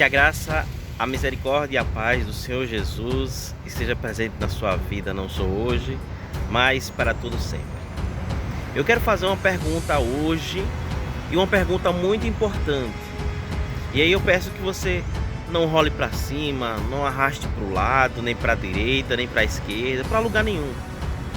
Que a graça, a misericórdia e a paz do Senhor Jesus esteja presente na sua vida, não só hoje, mas para todo sempre. Eu quero fazer uma pergunta hoje, e uma pergunta muito importante. E aí eu peço que você não role para cima, não arraste para o lado, nem para a direita, nem para a esquerda, para lugar nenhum.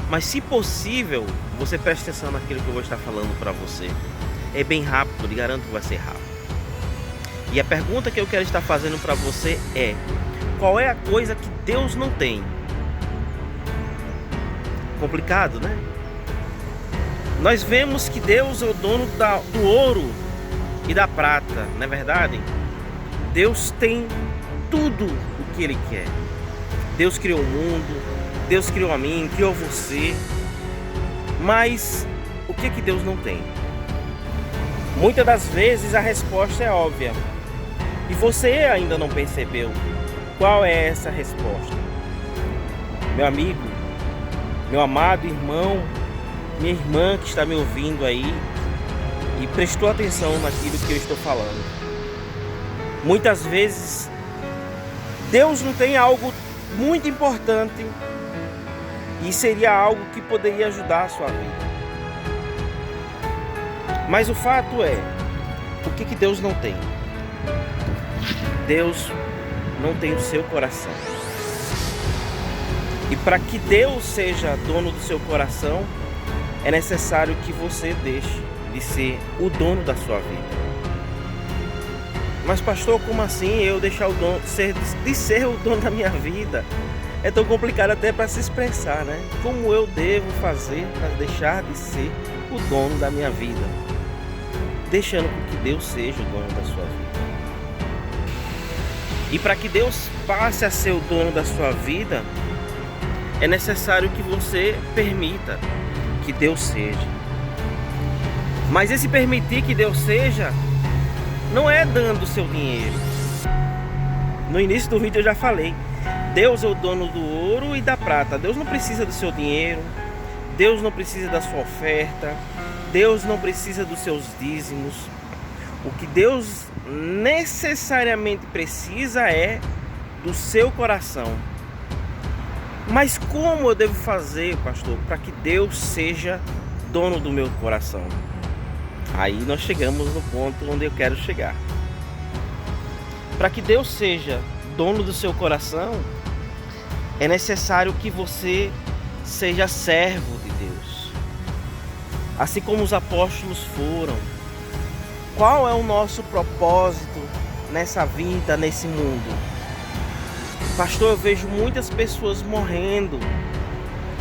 Mas se possível, você preste atenção naquilo que eu vou estar falando para você. É bem rápido, lhe garanto que vai ser rápido. E a pergunta que eu quero estar fazendo para você é: qual é a coisa que Deus não tem? Complicado, né? Nós vemos que Deus é o dono do ouro e da prata, não é verdade? Deus tem tudo o que Ele quer. Deus criou o mundo, Deus criou a mim, criou você. Mas o que Deus não tem? Muitas das vezes a resposta é óbvia. E você ainda não percebeu qual é essa resposta. Meu amigo, meu amado irmão, minha irmã que está me ouvindo aí e prestou atenção naquilo que eu estou falando. Muitas vezes Deus não tem algo muito importante e seria algo que poderia ajudar a sua vida. Mas o fato é, o que Deus não tem? Deus não tem o seu coração. E para que Deus seja dono do seu coração, é necessário que você deixe de ser o dono da sua vida. Mas pastor, como assim eu deixar de ser o dono da minha vida? É tão complicado até para se expressar, né? Como eu devo fazer para deixar de ser o dono da minha vida? Deixando que Deus seja o dono da sua vida. E para que Deus passe a ser o dono da sua vida, é necessário que você permita que Deus seja. Mas esse permitir que Deus seja, não é dando o seu dinheiro. No início do vídeo eu já falei, Deus é o dono do ouro e da prata. Deus não precisa do seu dinheiro, Deus não precisa da sua oferta, Deus não precisa dos seus dízimos. O que Deus necessariamente precisa é do seu coração. Mas como eu devo fazer, pastor, para que Deus seja dono do meu coração? Aí nós chegamos no ponto onde eu quero chegar. Para que Deus seja dono do seu coração, é necessário que você seja servo de Deus. Assim como os apóstolos foram. Qual é o nosso propósito nessa vida, nesse mundo? Pastor, eu vejo muitas pessoas morrendo.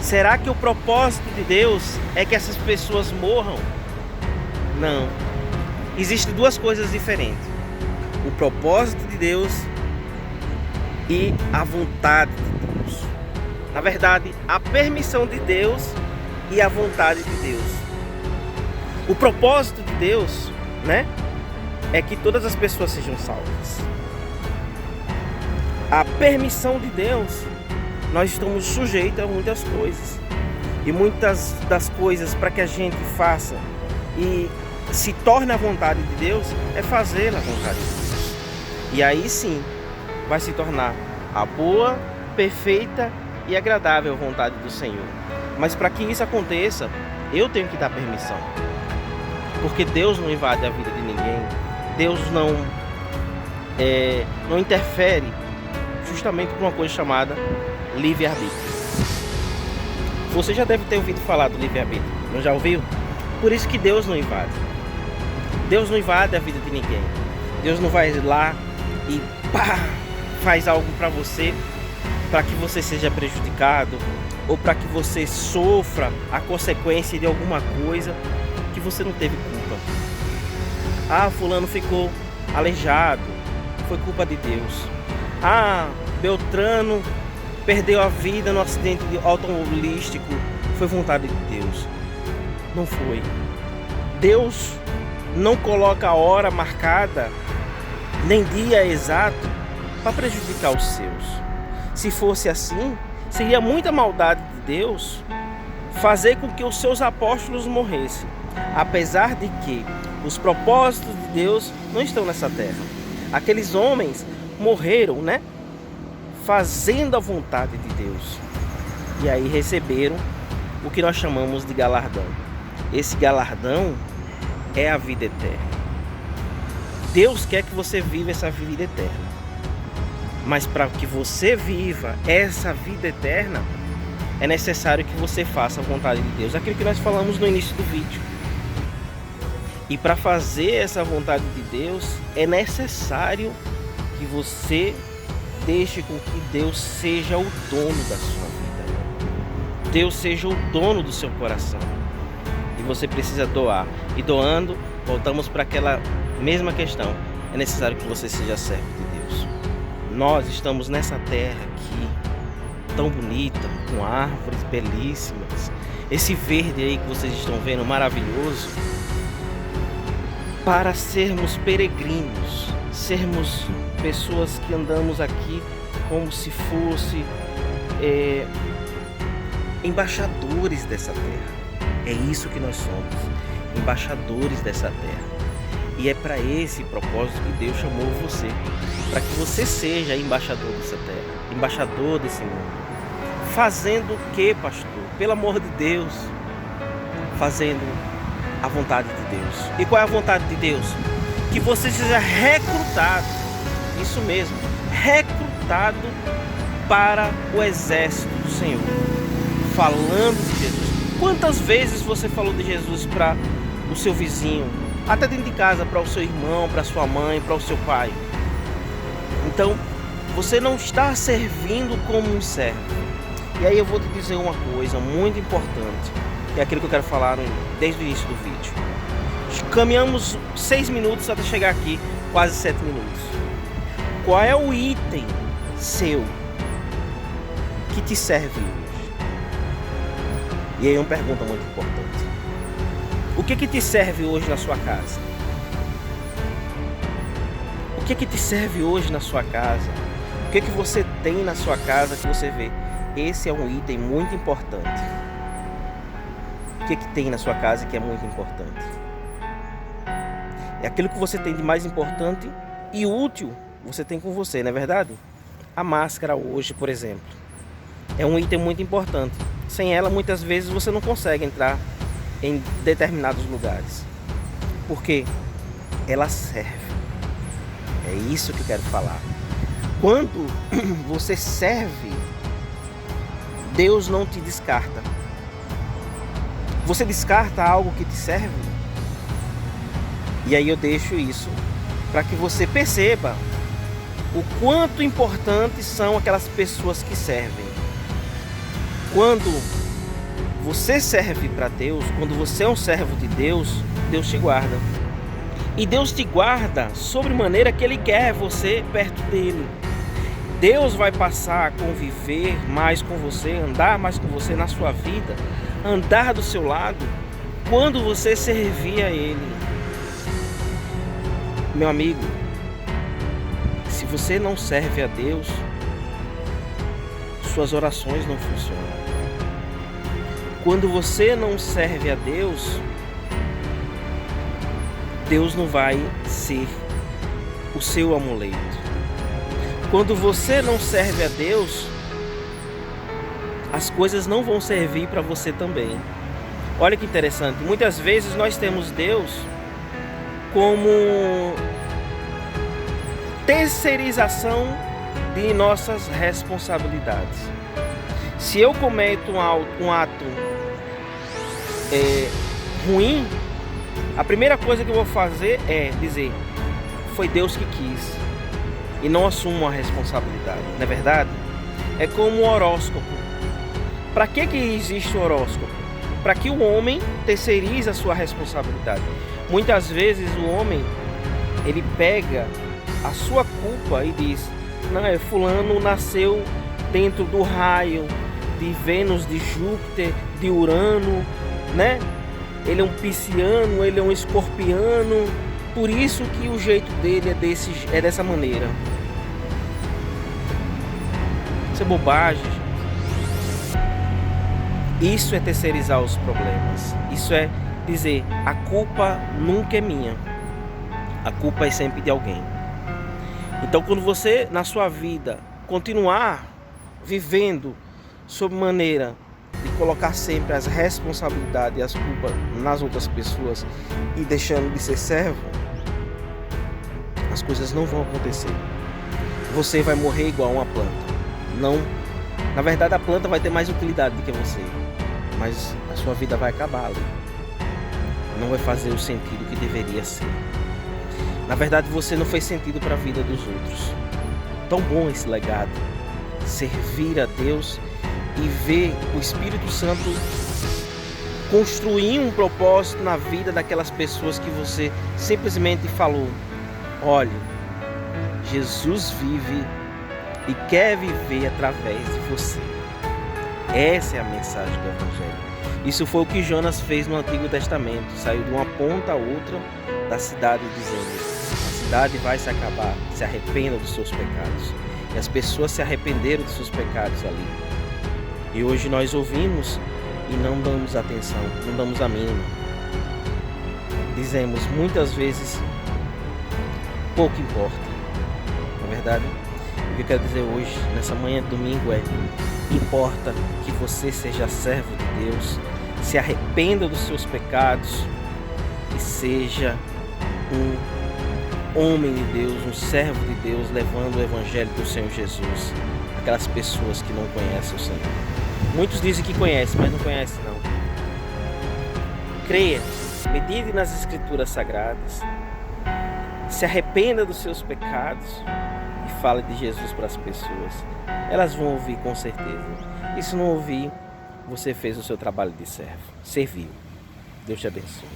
Será que o propósito de Deus é que essas pessoas morram? Não. Existem duas coisas diferentes: o propósito de Deus e a vontade de Deus. Na verdade, a permissão de Deus e a vontade de Deus. O propósito de Deus, né, é que todas as pessoas sejam salvas. A permissão de Deus, nós estamos sujeitos a muitas coisas. E muitas das coisas para que a gente faça e se torne a vontade de Deus, é fazer a vontade de Deus. E aí sim, vai se tornar a boa, perfeita e agradável vontade do Senhor. Mas para que isso aconteça, eu tenho que dar permissão. Porque Deus não invade a vida de ninguém. Deus não interfere justamente por uma coisa chamada livre-arbítrio. Você já deve ter ouvido falar do livre-arbítrio, não já ouviu? Por isso que Deus não invade. Deus não invade a vida de ninguém. Deus não vai lá e faz algo para você, para que você seja prejudicado, ou para que você sofra a consequência de alguma coisa que você não teve culpa. Ah, fulano ficou aleijado, foi culpa de Deus. Ah, Beltrano perdeu a vida no acidente automobilístico, foi vontade de Deus. Não foi. Deus não coloca a hora marcada, nem dia exato, para prejudicar os seus. Se fosse assim, seria muita maldade de Deus fazer com que os seus apóstolos morressem. Apesar de que os propósitos de Deus não estão nessa terra. Aqueles homens morreram, né? Fazendo a vontade de Deus. E aí receberam o que nós chamamos de galardão. Esse galardão é a vida eterna. Deus quer que você viva essa vida eterna. Mas para que você viva essa vida eterna, é necessário que você faça a vontade de Deus. Aquilo que nós falamos no início do vídeo. E para fazer essa vontade de Deus, é necessário que você deixe com que Deus seja o dono da sua vida. Deus seja o dono do seu coração. E você precisa doar. E doando, voltamos para aquela mesma questão. É necessário que você seja servo de Deus. Nós estamos nessa terra aqui, tão bonita, com árvores belíssimas. Esse verde aí que vocês estão vendo, maravilhoso. Para sermos peregrinos, sermos pessoas que andamos aqui como se fosse embaixadores dessa terra. É isso que nós somos, embaixadores dessa terra. E é para esse propósito que Deus chamou você, para que você seja embaixador dessa terra, embaixador desse mundo. Fazendo o que, pastor? Pelo amor de Deus, fazendo a vontade de Deus. E qual é a vontade de Deus? Que você seja recrutado, isso mesmo, recrutado para o exército do Senhor. Falando de Jesus. Quantas vezes você falou de Jesus para o seu vizinho, até dentro de casa, para o seu irmão, para a sua mãe, para o seu pai? Então, você não está servindo como um servo. E aí eu vou te dizer uma coisa muito importante, que é aquilo que eu quero falar desde o início do vídeo. Caminhamos 6 minutos até chegar aqui, quase 7 minutos. Qual é o item seu que te serve hoje? E aí uma pergunta muito importante. O que te serve hoje na sua casa? O que te serve hoje na sua casa? O que você tem na sua casa que você vê? Esse é um item muito importante. O que tem na sua casa que é muito importante? É aquilo que você tem de mais importante e útil, você tem com você, não é verdade? A máscara hoje, por exemplo, é um item muito importante. Sem ela, muitas vezes você não consegue entrar em determinados lugares. Porque ela serve. É isso que eu quero falar. Quando você serve, Deus não te descarta. Você descarta algo que te serve? E aí eu deixo isso para que você perceba o quanto importantes são aquelas pessoas que servem. Quando você serve para Deus, quando você é um servo de Deus, Deus te guarda. E Deus te guarda sobre maneira que Ele quer você perto dEle. Deus vai passar a conviver mais com você, andar mais com você na sua vida, andar do seu lado, quando você servir a Ele. Meu amigo, se você não serve a Deus, suas orações não funcionam. Quando você não serve a Deus, Deus não vai ser o seu amuleto. Quando você não serve a Deus, as coisas não vão servir para você também. Olha que interessante, muitas vezes nós temos Deus como terceirização de nossas responsabilidades. Se eu cometo um ato ruim, a primeira coisa que eu vou fazer é dizer: foi Deus que quis, e não assumo a responsabilidade. Não é verdade? É como o horóscopo. Para que existe o horóscopo? Para que o homem terceirize a sua responsabilidade. Muitas vezes o homem, ele pega a sua culpa e diz: não, fulano nasceu dentro do raio de Vênus, de Júpiter, de Urano, né? Ele é um pisciano, ele é um escorpiano, por isso que o jeito dele é dessa maneira. Isso é bobagem. Isso é terceirizar os problemas. Isso é dizer: a culpa nunca é minha. A culpa é sempre de alguém. Então, quando você, na sua vida, continuar vivendo sob maneira de colocar sempre as responsabilidades e as culpas nas outras pessoas e deixando de ser servo, as coisas não vão acontecer. Você vai morrer igual uma planta. Não, na verdade, a planta vai ter mais utilidade do que você, mas a sua vida vai acabar ali. Não vai fazer o sentido que deveria ser. Na verdade, você não fez sentido para a vida dos outros. Tão bom esse legado, servir a Deus e ver o Espírito Santo construir um propósito na vida daquelas pessoas que você simplesmente falou: olha, Jesus vive e quer viver através de você. Essa é a mensagem do Evangelho. Isso foi o que Jonas fez no Antigo Testamento. Saiu de uma ponta a outra da cidade dizendo: a cidade vai se acabar, se arrependa dos seus pecados. E as pessoas se arrependeram dos seus pecados ali. E hoje nós ouvimos e não damos atenção, não damos a mínima. Dizemos muitas vezes: pouco importa. Na verdade, o que eu quero dizer hoje, nessa manhã de domingo, é: importa que você seja servo de Deus, se arrependa dos seus pecados e seja um homem de Deus, um servo de Deus, levando o Evangelho do Senhor Jesus àquelas pessoas que não conhecem o Senhor. Muitos dizem que conhecem, mas não conhecem não. Creia, medite nas Escrituras Sagradas, se arrependa dos seus pecados e fale de Jesus para as pessoas. Elas vão ouvir com certeza. E se não ouvir, você fez o seu trabalho de servo. Serviu. Deus te abençoe.